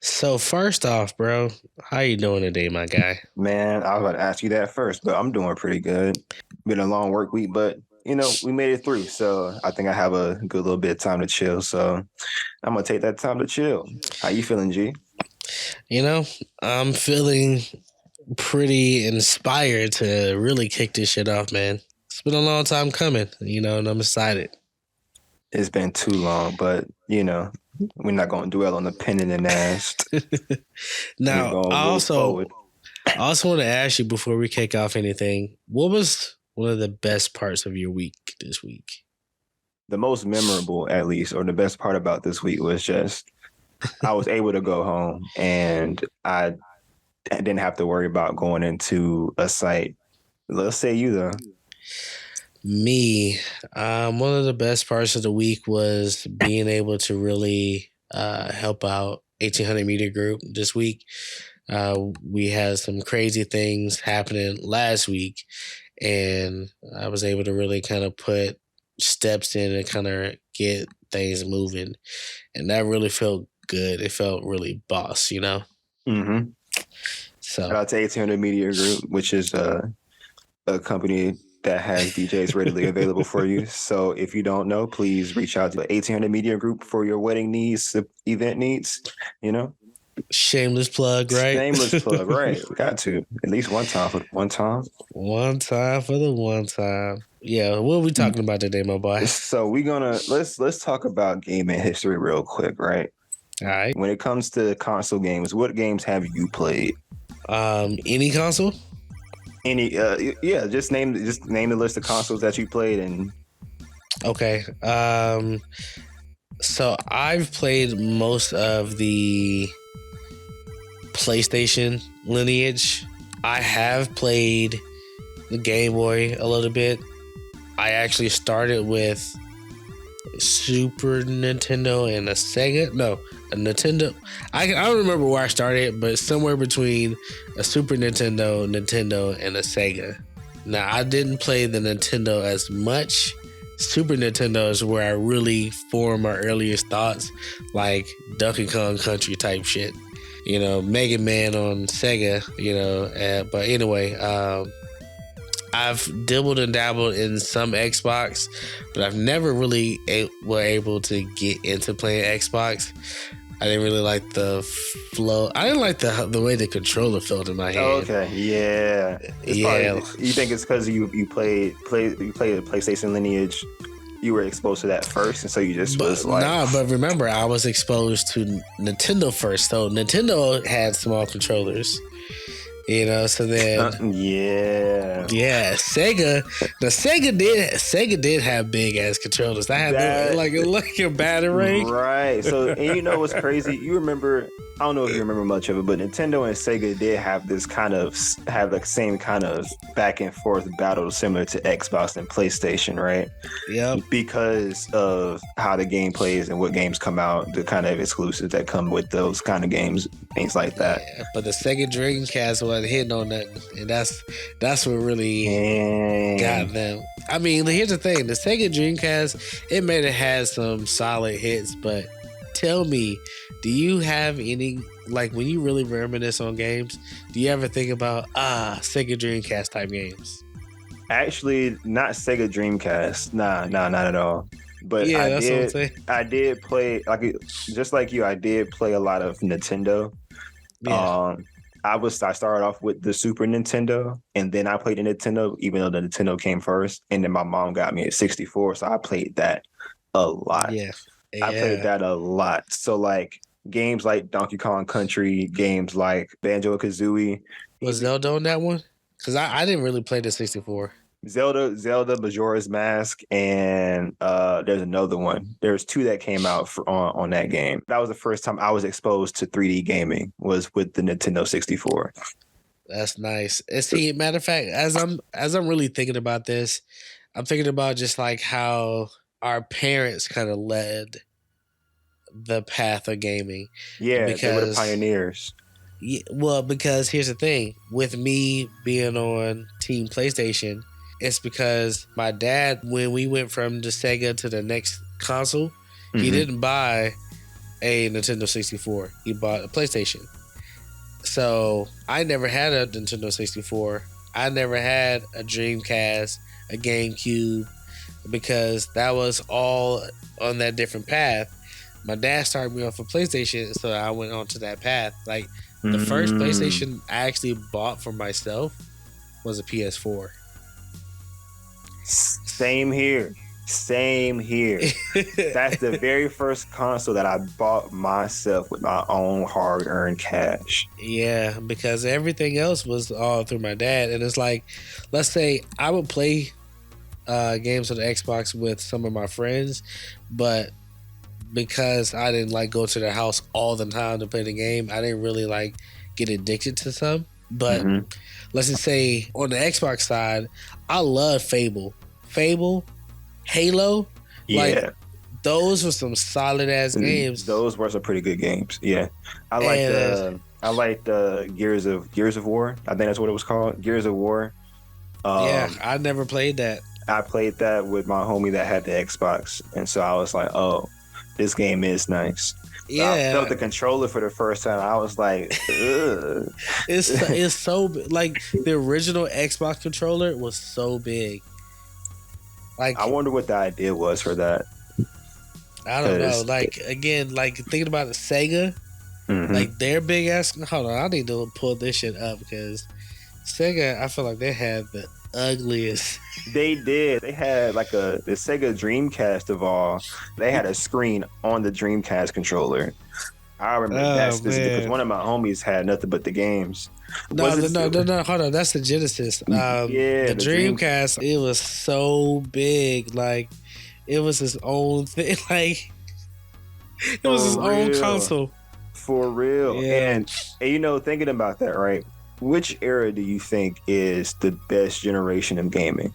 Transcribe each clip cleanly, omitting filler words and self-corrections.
So first off, bro, how you doing today, my guy? Man, I was about to ask you that first, but I'm doing pretty good. Been a long work week, but we made it through. So I think I have a good little bit of time to chill. So I'm gonna take that time to chill. How you feeling, G? You know, I'm feeling pretty inspired to really kick this shit off, man. It's been a long time coming, and I'm excited. It's been too long, but we're not gonna dwell on the pen in the nest. We're Now, gonna I move also forward. I also want to ask you before we kick off anything, what was one of the best parts of your week this week? The most memorable, at least, or the best part about this week was just I was able to go home and I didn't have to worry about going into a site. Let's say you though. Me, one of the best parts of the week was being able to really help out 1800 Media Group this week. We had some crazy things happening last week, and I was able to really kind of put steps in and kind of get things moving, and that really felt good. It felt really boss. Mm-hmm. Shout So out to 1800 Media Group, which is a company that has DJs readily available for you. So if you don't know, please reach out to 1800 Media Group for your wedding needs, event needs. You know, shameless plug, right? shameless plug, right? We got to at least one time for one time. One time for the one time. Yeah, what are we talking about today, my boy? So we're gonna let's talk about gaming history real quick, right? All right. When it comes to console games, what games have you played? Any console? Any yeah, just name the list of consoles that you played and Okay. So I've played most of the PlayStation lineage. I have played the Game Boy a little bit. I actually started with Super Nintendo and a Sega. No, a Nintendo. I don't remember where I started, but somewhere between a Super Nintendo, and a Sega. Now, I didn't play the Nintendo as much. Super Nintendo is where I really formed my earliest thoughts, like Donkey Kong Country type shit. Mega Man on Sega. But anyway, I've dabbled and dabbled in some Xbox, but I've never really were able to get into playing Xbox. I didn't really like the flow. I didn't like the way the controller felt in my hand. okay, yeah. It's Yeah. probably, you think it's because you played the PlayStation lineage, you were exposed to that first, and so you just was like, But remember, I was exposed to Nintendo first, so Nintendo had small controllers. So then yeah, Sega. The Sega did have big ass controllers. I had them, like a battery. right. So and you know what's crazy? You remember? I don't know if you remember much of it, but Nintendo and Sega did have this same kind of back and forth battle similar to Xbox and PlayStation, right? Yep. Because of how the game plays and what games come out, the kind of exclusives that come with those kind of games, things like that. Yeah, but the Sega Dreamcast wasn't hitting on nothing, and that's what really got them. I mean, here's the thing: the Sega Dreamcast, it may have had some solid hits, but tell me, do you have any, like, when you really reminisce on games, do you ever think about Sega Dreamcast type games? Actually, not Sega Dreamcast. Nah, not at all. But yeah, that's what I'm saying. I did play, like, just like you, I did play a lot of Nintendo. Yeah. I started off with the Super Nintendo, and then I played the Nintendo, even though the Nintendo came first. And then my mom got me a 64, so I played that a lot. Yeah. I played that a lot. So like games like Donkey Kong Country, games like Banjo-Kazooie. Was Zelda on that one? Because I didn't really play the 64. Zelda, Majora's Mask, and there's another one. There's two that came out on that game. That was the first time I was exposed to 3D gaming, was with the Nintendo 64. That's nice. See, matter of fact, as I'm really thinking about this, I'm thinking about just like how our parents kind of led the path of gaming. Yeah, they were the pioneers. Yeah, well, because here's the thing: with me being on Team PlayStation, it's because my dad, when we went from the Sega to the next console, he didn't buy a Nintendo 64. He bought a PlayStation. So I never had a Nintendo 64. I never had a Dreamcast, a GameCube, because that was all on that different path. My dad started me off a PlayStation, so I went on to that path. Like the first PlayStation I actually bought for myself was a PS4. Same here. That's the very first console that I bought myself with my own hard-earned cash. Yeah, because everything else was all through my dad. And it's like, let's say I would play games on the Xbox with some of my friends, but because I didn't like go to their house all the time to play the game, I didn't really like get addicted to some. But let's just say on the Xbox side, I love Fable, Halo. Yeah. Like those were some solid ass games. Those were some pretty good games. Yeah. I liked Gears of War. I think that's what it was called. Gears of War. Yeah, I never played that. I played that with my homie that had the Xbox, and so I was like, "Oh, this game is nice." Yeah, I felt the controller for the first time. I was like, ugh. It's so like the original Xbox controller was so big. Like I wonder what the idea was for that. I don't know. Like again, like thinking about the Sega, like their big ass. Hold on, I need to pull this shit up because Sega, I feel like they had the ugliest. They did. They had like the Sega Dreamcast of all. They had a screen on the Dreamcast controller. I remember that specifically because one of my homies had nothing but the games. No, hold on. That's the Genesis. The Dreamcast, it was so big. Like, it was his own thing. Like, it was his own console. For real. Yeah. And you know, thinking about that, right? Which era do you think is the best generation of gaming?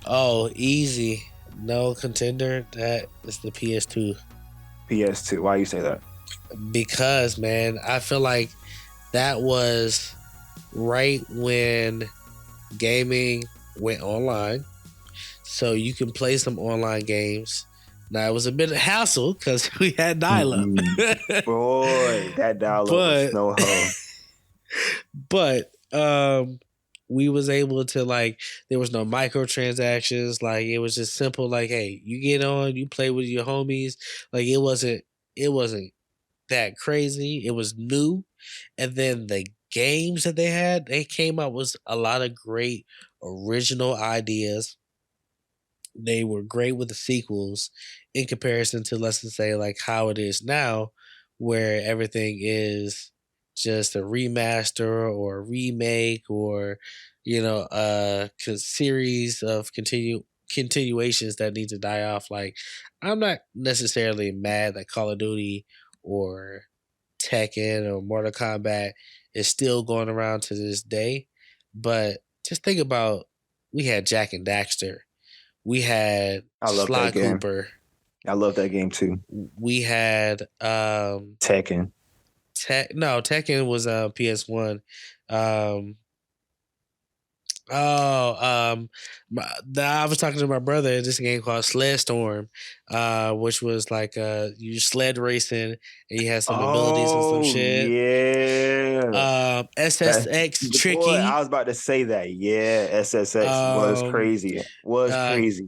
Oh, easy. No contender. That is the PS2. PS2. Why you say that? Because, man, I feel like that was right when gaming went online. So you can play some online games. Now, it was a bit of hassle because we had dial-up. Boy, that dial-up was no hoe. But we was able to, like, there was no microtransactions. Like, it was just simple. Like, hey, you get on, you play with your homies. Like, it wasn't that crazy. It was new. And then the games that they came up with a lot of great original ideas. They were great with the sequels in comparison to, let's just say, like how it is now, where everything is just a remaster or a remake or, you know, a series of continuations that need to die off. Like, I'm not necessarily mad that Call of Duty or Tekken or Mortal Kombat is still going around to this day, but just think about, we had Jack and Daxter. We had Sly Cooper. I love that game too. We had Tekken. Tekken was PS1. I was talking to my brother. This game called Sled Storm, which was like you sled racing and you had some abilities and some shit. Yeah. SSX Tricky. Boy, I was about to say that. Yeah, SSX was crazy. Crazy.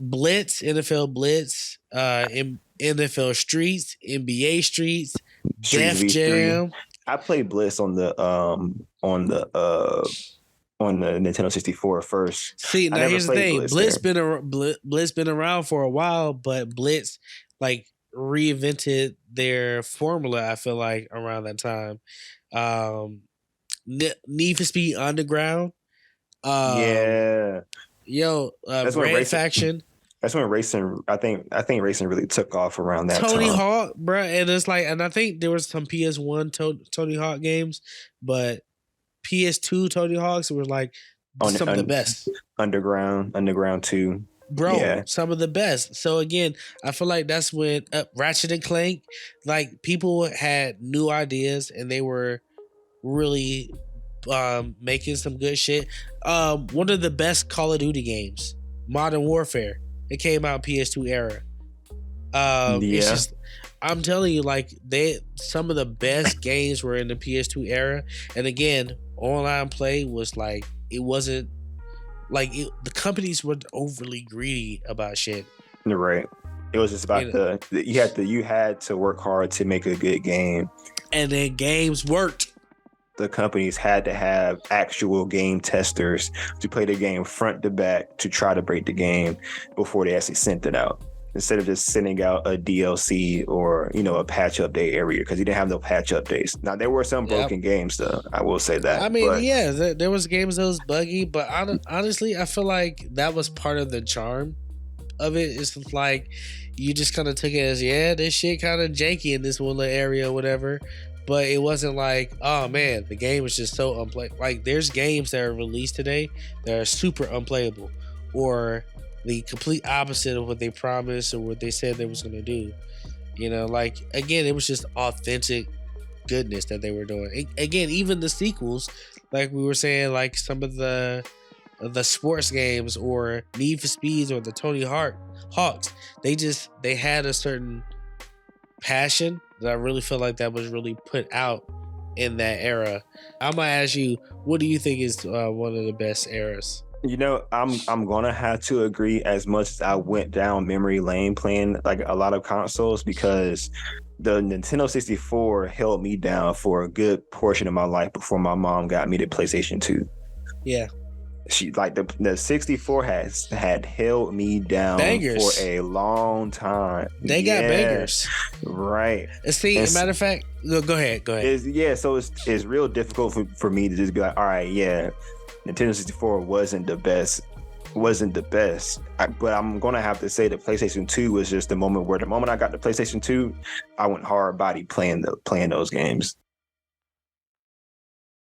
Blitz, NFL Blitz, NFL Streets, NBA Streets, Def Jam. I played Blitz on the Nintendo 64 first. See, now here's the thing. Blitz been around for a while, but Blitz like reinvented their formula, I feel like, around that time. Need for Speed Underground. Yeah. Yo, Red Faction. That's when racing, I think racing really took off around that Tony time. Hawk, bro. And it's like, and I think there was some PS1 Tony Hawk games, but PS2 Tony Hawks were like some of the best. Underground 2. Bro, yeah. Some of the best. So again, I feel like that's when Ratchet and Clank, like people had new ideas and they were really making some good shit. One of the best Call of Duty games, Modern Warfare. It came out PS2 era. It's just I'm telling you, like some of the best games were in the PS2 era, and again, online play was like it wasn't like the companies were overly greedy about shit. You're right. It was just about you had to work hard to make a good game, and then games worked. The companies had to have actual game testers to play the game front to back to try to break the game before they actually sent it out, instead of just sending out a DLC or a patch update every year, because you didn't have no patch updates. Now there were some broken games though, I will say that. I mean, there was games that was buggy, but honestly, I feel like that was part of the charm of it. It's like you just kind of took it as this shit kind of janky in this one little area or whatever. But it wasn't like, oh man, the game was just so unplayable. Like there's games that are released today that are super unplayable, or the complete opposite of what they promised or what they said they was gonna do. Like again, it was just authentic goodness that they were doing. Again, even the sequels, like we were saying, like some of the sports games or Need for Speeds or the Tony Hawks, they had a certain passion that I really feel like that was really put out in that era. I'm gonna ask you, what do you think is one of the best eras? I'm gonna have to agree, as much as I went down memory lane playing like a lot of consoles, because the Nintendo 64 held me down for a good portion of my life before my mom got me the PlayStation 2. Yeah. She like the 64 had held me down for a long time. They got bangers, right? See, as a matter of fact, go ahead. So it's real difficult for me to just be like, all right, Nintendo 64 wasn't the best, but I'm gonna have to say the PlayStation 2 was just the moment I got the PlayStation 2, I went hard body playing those games.